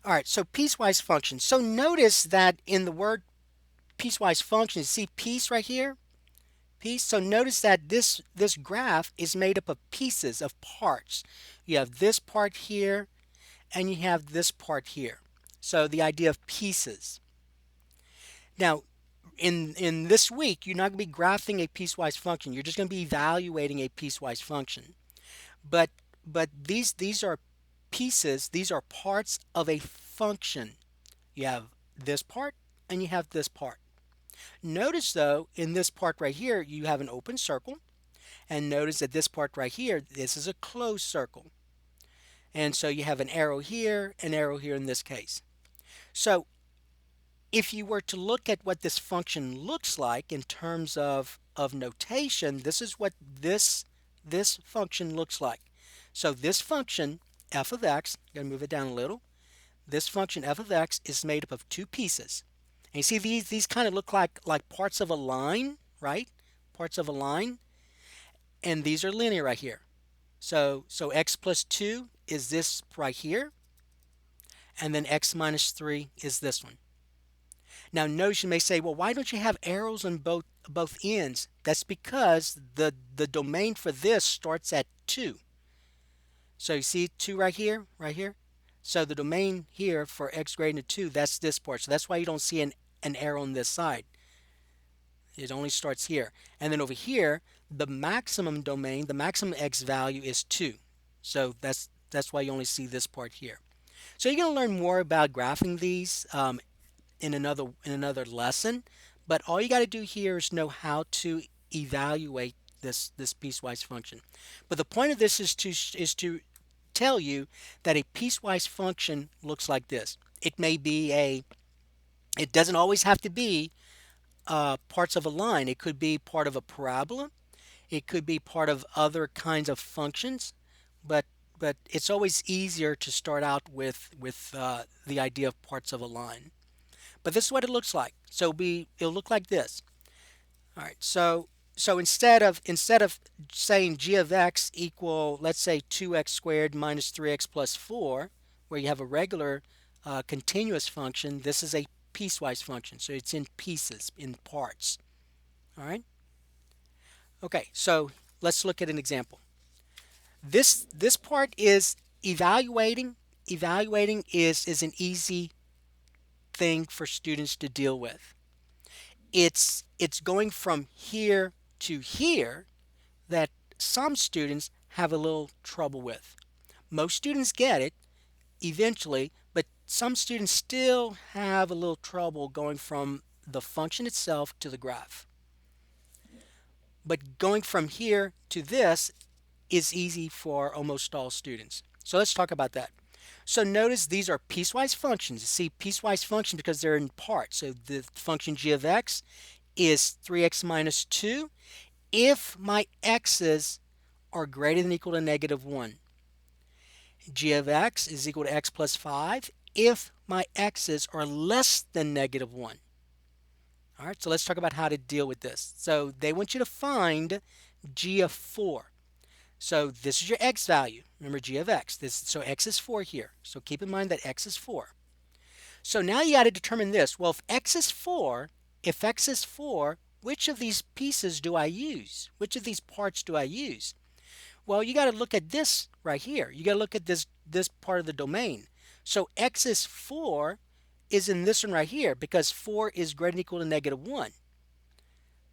All right, so piecewise function. So notice that in the word piecewise function, see piece right here? Piece. So notice that this graph is made up of pieces, of parts. You have this part here and you have this part here. So the idea of pieces. Now, in this week, you're not going to be graphing a piecewise function. You're just going to be evaluating a piecewise function. But these are pieces, these are parts of a function. You have this part and you have this part. Notice though, in this part right here, you have an open circle. And notice that this part right here, this is a closed circle. And so you have an arrow here in this case. So if you were to look at what this function looks like in terms of notation, this is what this function looks like. So this function, f of x, I'm going to move it down a little. This function f of x is made up of two pieces. And you see these kind of look like parts of a line, right? Parts of a line. And these are linear right here. So x plus 2 is this right here, and then x minus 3 is this one. Now notice you may say, well, why don't you have arrows on both ends? That's because the domain for this starts at 2. So you see 2 right here, right here? So the domain here for x greater than 2, that's this part. So that's why you don't see an arrow on this side. It only starts here. And then over here, the maximum domain, the maximum x value is 2. So that's why you only see this part here. So you're going to learn more about graphing these in another lesson. But all you got to do here is know how to evaluate this piecewise function. But the point of this is to tell you that a piecewise function looks like this. It doesn't always have to be parts of a line. It could be part of a parabola. It could be part of other kinds of functions. But but it's always easier to start out with the idea of parts of a line. But this is what it looks like. It'll look like this. All right. So instead of saying g of x equal, let's say 2x squared minus 3x plus 4, where you have a regular continuous function, this is a piecewise function. So it's in pieces, in parts. All right. Okay. So let's look at an example. This part is evaluating. Evaluating is an easy thing for students to deal with. It's going from here to here that some students have a little trouble with. Most students get it eventually, but some students still have a little trouble going from the function itself to the graph. But going from here to this is easy for almost all students. So let's talk about that. So notice these are piecewise functions. You see piecewise function because they're in parts. So the function g of x is 3x minus 2 if my x's are greater than or equal to negative 1. G of x is equal to x plus 5 if my x's are less than negative 1. All right, so let's talk about how to deal with this. So they want you to find g of 4. So this is your x value. Remember g of x. So x is 4 here. So keep in mind that x is 4. So now you got to determine this. Well, if x is 4, which of these pieces do I use? Which of these parts do I use? Well, you got to look at this right here. You got to look at this part of the domain. So x is 4 is in this one right here because 4 is greater than or equal to negative 1.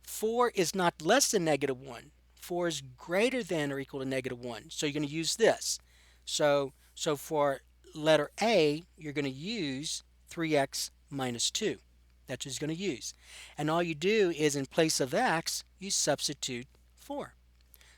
4 is not less than negative 1. 4 is greater than or equal to negative 1. So you're going to use this. So for letter A, you're going to use 3x minus 2. That's what you're going to use. And all you do is in place of x, you substitute 4.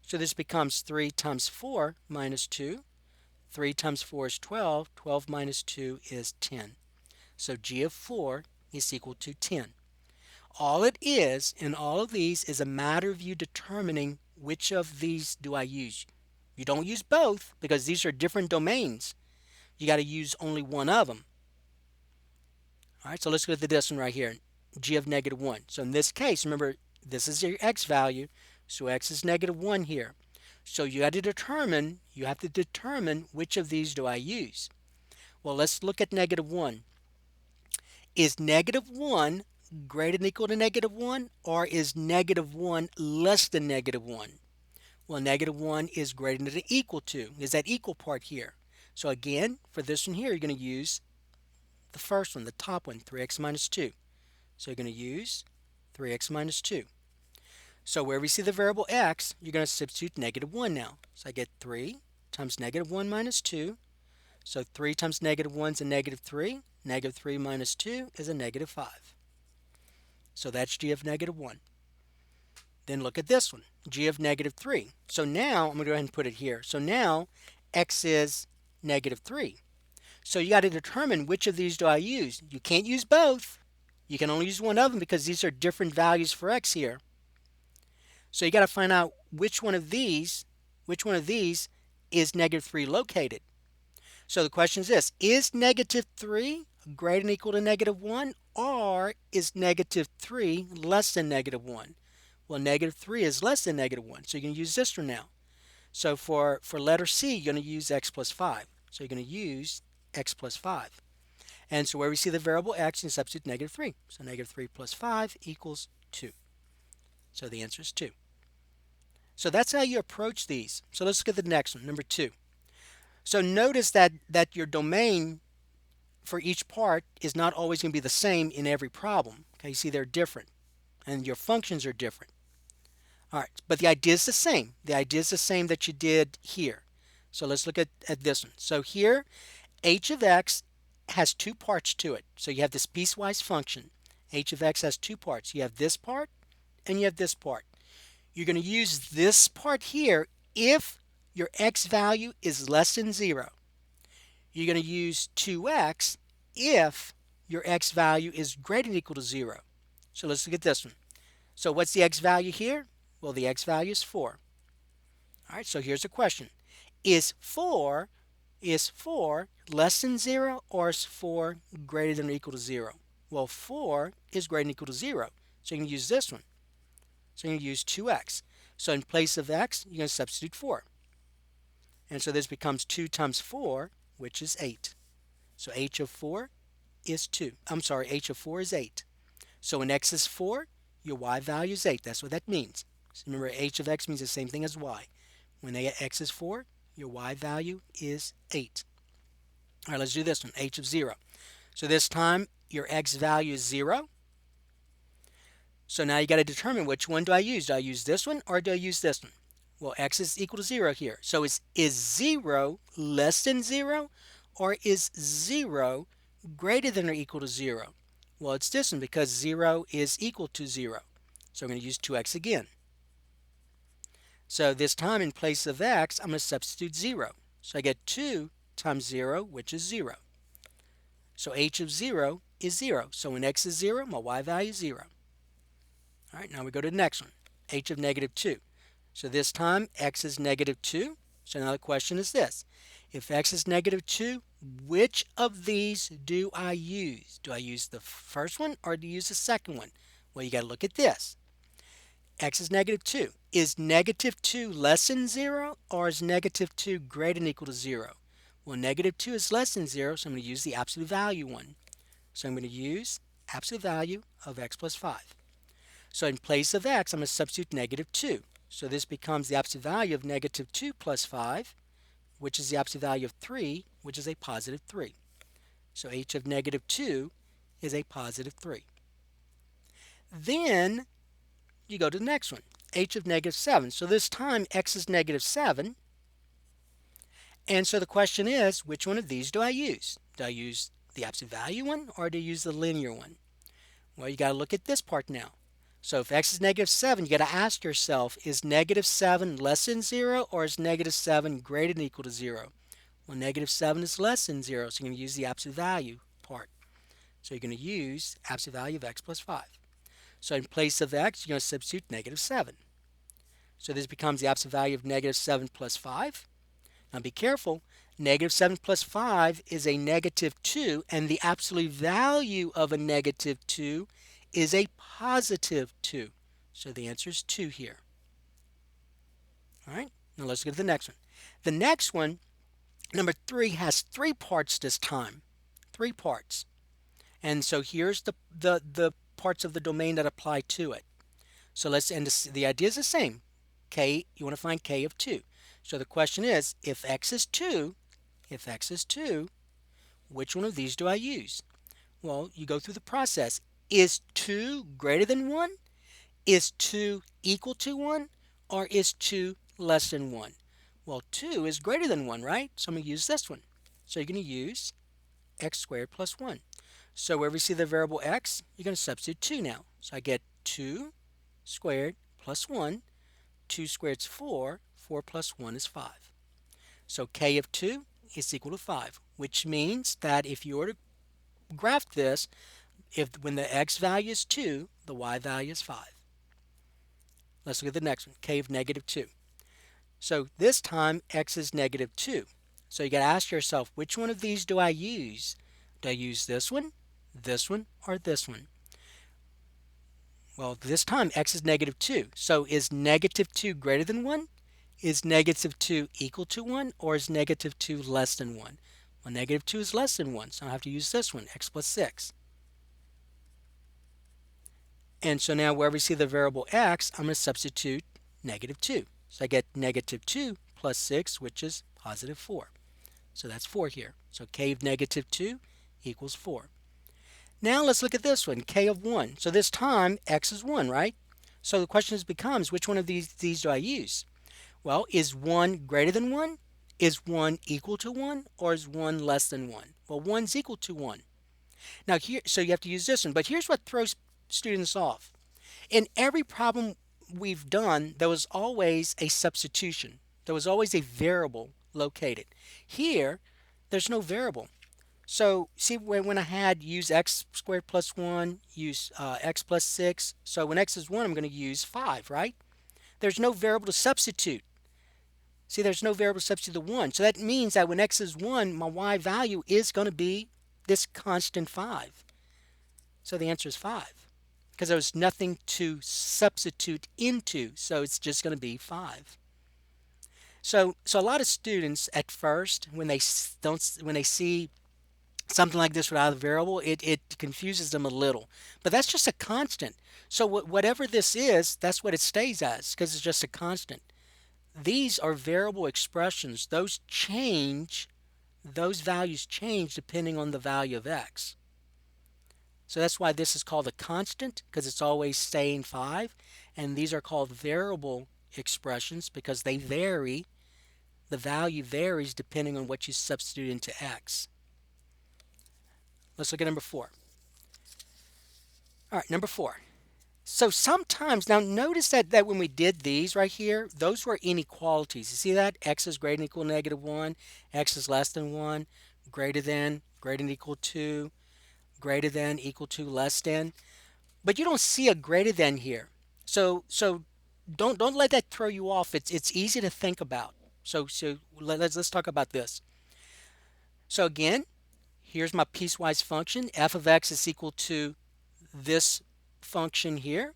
So this becomes 3 times 4 minus 2. 3 times 4 is 12. 12 minus 2 is 10. So g of 4 is equal to 10. All it is in all of these is a matter of you determining which of these do I use. You don't use both because these are different domains. You got to use only one of them. All right, so let's go to this one right here, g of negative 1. So in this case, remember, this is your x value, so x is negative 1 here. So you have to determine which of these do I use. Well, let's look at negative 1. Is negative 1 greater than or equal to negative 1, or is negative 1 less than negative 1? Well, negative 1 is greater than or equal to. Is that equal part here? So again, for this one here, you're going to use the first one, the top one, 3x minus 2. So you're going to use 3x minus 2. So wherever you see the variable x, you're going to substitute negative 1 now. So I get 3 times negative 1 minus 2. So 3 times negative 1 is a negative 3. Negative 3 minus 2 is a negative 5. So that's g of negative 1. Then look at this one, g of negative 3. So now, I'm going to go ahead and put it here. So now, x is negative 3. So you got to determine which of these do I use. You can't use both. You can only use one of them because these are different values for x here. So you got to find out which one of these is negative 3 located. So the question is this: is negative 3 greater than or equal to negative 1, or is negative 3 less than negative 1? Well, negative 3 is less than negative 1, so you can use this one now. So for letter C, you're going to use x plus 5. So you're going to use x plus 5. And so where we see the variable x, you substitute negative 3. So negative 3 plus 5 equals 2. So the answer is 2. So that's how you approach these. So let's look at the next one, number 2. So notice that your domain for each part is not always going to be the same in every problem. Okay, you see they're different, and your functions are different. All right, but the idea is the same. The idea is the same that you did here. So let's look at this one. So here, h of x has two parts to it. So you have this piecewise function. H of x has two parts. You have this part and you have this part. You're going to use this part here if your x value is less than 0. You're going to use 2x if your x value is greater than or equal to 0. So let's look at this one. So what's the x value here? Well, the x value is 4. All right, so here's a question. Is 4 less than 0, or is 4 greater than or equal to 0? Well, 4 is greater than or equal to 0. So you can use this one. So you're going to use 2x. So in place of x, you're going to substitute 4. And so this becomes 2 times 4, which is 8. So h of 4 is 2. I'm sorry, h of 4 is 8. So when x is 4, your y value is 8. That's what that means. So remember, h of x means the same thing as y. When x is 4, your y value is 8. All right, let's do this one, h of 0. So this time, your x value is 0. So now you got to determine which one do I use. Do I use this one or do I use this one? Well, x is equal to 0 here. So is 0 less than 0, or is 0 greater than or equal to 0? Well, it's this one because 0 is equal to 0. So I'm going to use 2x again. So this time in place of x, I'm going to substitute 0. So I get 2 times 0, which is 0. So h of 0 is 0. So when x is 0, my y value is 0. All right, now we go to the next one, h of negative 2. So this time, x is negative 2. So now the question is this. If x is negative 2, which of these do I use? Do I use the first one or do I use the second one? Well, you got to look at this. X is negative 2. Is negative 2 less than 0, or is negative 2 greater than or equal to 0? Well, negative 2 is less than 0, so I'm going to use the absolute value one. So I'm going to use absolute value of x plus 5. So in place of x, I'm going to substitute negative 2. So this becomes the absolute value of negative 2 plus 5, which is the absolute value of 3, which is a positive 3. So h of negative 2 is a positive 3. Then you go to the next one, h of negative 7. So this time x is negative 7. And so the question is, which one of these do I use? Do I use the absolute value one or do I use the linear one? Well, you got to look at this part now. So if x is negative 7, you got to ask yourself, is negative 7 less than 0, or is negative 7 greater than or equal to 0? Well, negative 7 is less than 0, so you're going to use the absolute value part. So you're going to use absolute value of x plus 5. So in place of x, you're going to substitute negative 7. So this becomes the absolute value of negative 7 plus 5. Now be careful, negative 7 plus 5 is a negative 2, and the absolute value of a negative 2 is a positive 2. So the answer is 2 here. All right, now let's go to the next one. The next one Number 3 has 3 parts this time. 3 parts. And so here's the parts of the domain that apply to it. So let's and the idea is the same. K, you want to find k of 2. So the question is, if x is 2, which one of these do I use? Well, you go through the process. Is 2 greater than 1? Is 2 equal to 1? Or is 2 less than 1? Well, 2 is greater than 1, right? So I'm going to use this one. So you're going to use x squared plus 1. So wherever you see the variable x, you're going to substitute 2 now. So I get 2 squared plus 1. 2 squared is 4. 4 plus 1 is 5. So k of 2 is equal to 5, which means that if you were to graph this, if when the x value is 2, the y value is 5. Let's look at the next one, k of negative 2. So this time x is negative 2. So you got to ask yourself, which one of these do I use? Do I use this one, or this one? Well, this time x is negative 2. So is negative 2 greater than 1? Is negative 2 equal to 1? Or is negative 2 less than 1? Well, negative 2 is less than 1, so I have to use this one, x plus 6. And so now wherever you see the variable x, I'm going to substitute negative 2. So I get negative 2 plus 6, which is positive 4. So that's 4 here. So k of negative 2 equals 4. Now let's look at this one, k of 1. So this time x is 1, right? So the question becomes, which one of these do I use? Well, is 1 greater than 1? Is 1 equal to 1? Or is 1 less than 1? Well, 1's equal to 1. Now here, so you have to use this one. But here's what throws students off. In every problem we've done, there was always a substitution. There was always a variable located. Here, there's no variable. So see when I had use x squared plus 1, use x plus 6. So when x is 1, I'm going to use 5, right? There's no variable to substitute. See, there's no variable to substitute the 1. So that means that when x is 1, my y value is going to be this constant 5. So the answer is 5. Because there was nothing to substitute into, so it's just going to be 5. So a lot of students at first, when they see something like this without a variable, it confuses them a little. But that's just a constant. So whatever this is, that's what it stays as, because it's just a constant. These are variable expressions. Those values change depending on the value of x. So that's why this is called a constant, because it's always staying 5. And these are called variable expressions because they vary. The value varies depending on what you substitute into x. Let's look at number 4. All right, number 4. So sometimes, now notice that when we did these right here, those were inequalities. You see that? X is greater than or equal to negative 1. X is less than 1. Greater than equal to. Greater than, equal to, less than. But you don't see a greater than here. So don't let that throw you off. It's easy to think about. So let's talk about this. So again, here's my piecewise function. F of x is equal to this function here.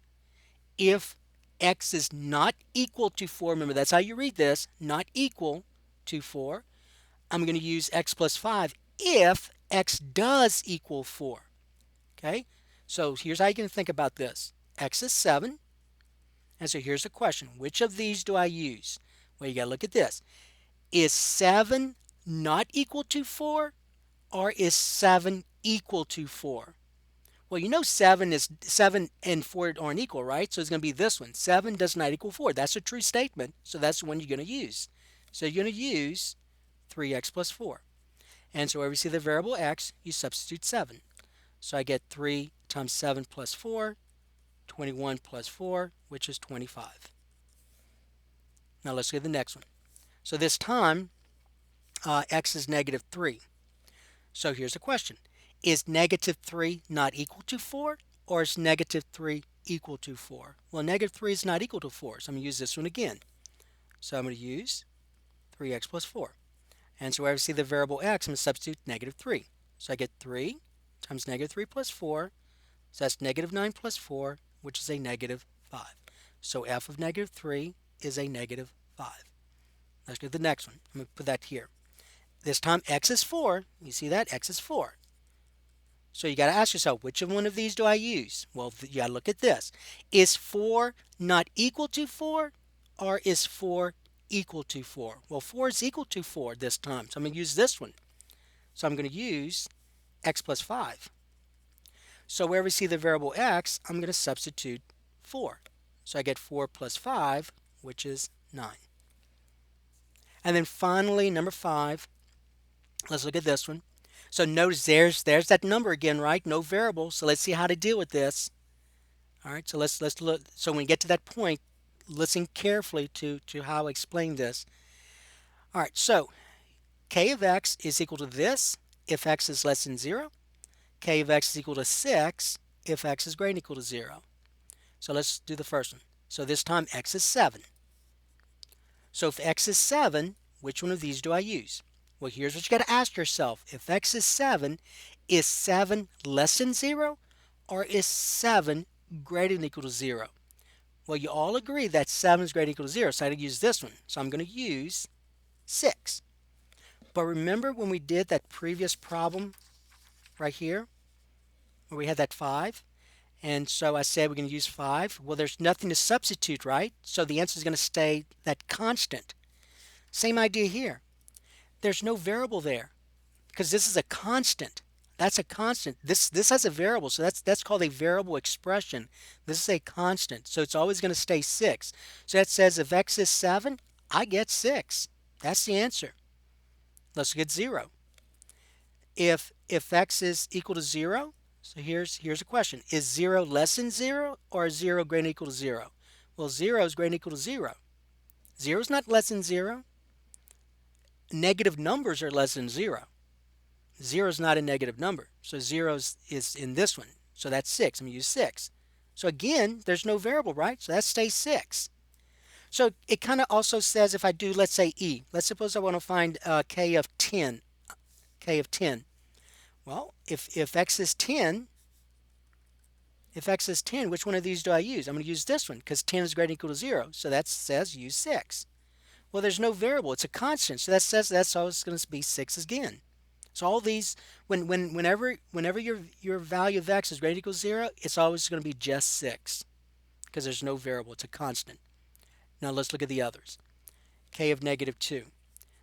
If x is not equal to 4, remember that's how you read this, not equal to 4, I'm going to use x plus 5 if x does equal 4. Okay, so here's how you can think about this. X is 7, and so here's the question. Which of these do I use? Well, you got to look at this. Is 7 not equal to 4, or is 7 equal to 4? Well, you know 7 and 4 aren't equal, right? So it's going to be this one. 7 does not equal 4. That's a true statement, so that's the one you're going to use. So you're going to use 3x plus 4. And so wherever you see the variable x, you substitute 7. So I get 3 times 7 plus 4, 21 plus 4, which is 25. Now let's look at the next one. So this time, x is negative 3. So here's the question. Is negative 3 not equal to 4, or is negative 3 equal to 4? Well, negative 3 is not equal to 4, so I'm going to use this one again. So I'm going to use 3x plus 4. And so wherever I see the variable x, I'm going to substitute negative 3. So I get 3 times negative 3 plus 4, so that's negative 9 plus 4, which is a negative 5. So f of negative 3 is a negative 5. Let's go to the next one. I'm going to put that here. This time x is 4. You see that? X is 4. So you got to ask yourself, which of one of these do I use? Well, you got to look at this. Is 4 not equal to 4, or is 4 equal to 4? Well, 4 is equal to 4 this time, so I'm going to use this one. So I'm going to use x plus 5. So wherever we see the variable x, I'm going to substitute 4. So I get 4 plus 5, which is 9. And then finally, number 5, let's look at this one. So notice there's that number again, right? No variable. So let's see how to deal with this. All right, so let's look. So when we get to that point, listen carefully to how I explain this. All right, so k of x is equal to this if x is less than 0. K of x is equal to 6 if x is greater than or equal to 0. So let's do the first one. So this time x is 7. So if x is 7, which one of these do I use? Well, here's what you got to ask yourself. If x is 7 less than 0, or is 7 greater than or equal to 0? Well, you all agree that 7 is greater than or equal to 0, so I had to use this one. So I'm going to use 6. But remember when we did that previous problem right here, where we had that 5? And so I said we're going to use 5. Well, there's nothing to substitute, right? So the answer is going to stay that constant. Same idea here. There's no variable there because this is a constant. That's a constant. This has a variable, so that's called a variable expression. This is a constant, so it's always going to stay 6. So that says if x is 7, I get 6. That's the answer. Let's get 0. If x is equal to 0, so here's a question. Is 0 less than 0, or is 0 greater than or equal to 0? Well, 0 is greater than or equal to 0. 0 is not less than 0. Negative numbers are less than 0. 0 is not a negative number. So 0 is in this one. So that's 6. I'm going to use 6. So again, there's no variable, right? So that stays 6. So it kind of also says if I do, let's say e. Let's suppose I want to find k of 10. K of 10. Well, if x is 10, which one of these do I use? I'm going to use this one because 10 is greater than or equal to 0. So that says use 6. Well, there's no variable. It's a constant. So that says that's always going to be 6 again. So all these, whenever your value of x is greater than or equal to 0, it's always going to be just 6 because there's no variable. It's a constant. Now let's look at the others. K of negative 2.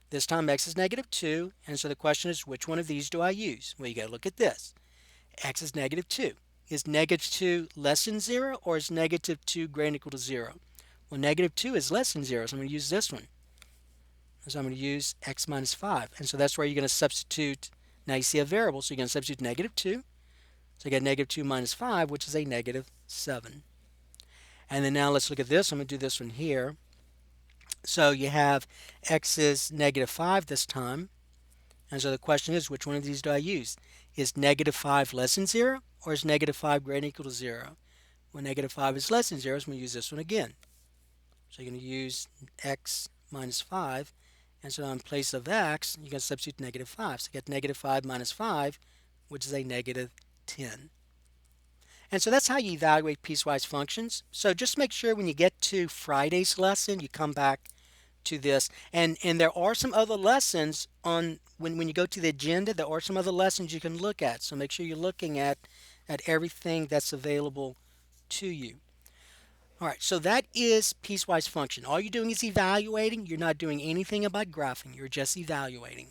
This time x is negative 2, and so the question is, which one of these do I use? Well, you got to look at this. X is negative 2. Is negative 2 less than 0, or is negative 2 greater than or equal to 0? Well, negative 2 is less than 0, so I'm going to use this one. So I'm going to use x minus 5. And so that's where you're going to substitute. Now you see a variable, so you're going to substitute negative 2. So you get negative 2 minus 5, which is a negative 7. And then now let's look at this. I'm going to do this one here. So you have x is negative 5 this time. And so the question is, which one of these do I use? Is negative 5 less than 0, or is negative 5 greater than or equal to 0? Well, negative 5 is less than 0, so I'm going to use this one again. So you're going to use x minus 5. And so now in place of x, you're going to substitute negative 5. So you get negative 5 minus 5, which is a negative 10. And so that's how you evaluate piecewise functions. So just make sure when you get to Friday's lesson, you come back to this. And there are some other lessons on, when you go to the agenda, there are some other lessons you can look at. So make sure you're looking at everything that's available to you. All right, so that is piecewise function. All you're doing is evaluating. You're not doing anything about graphing. You're just evaluating.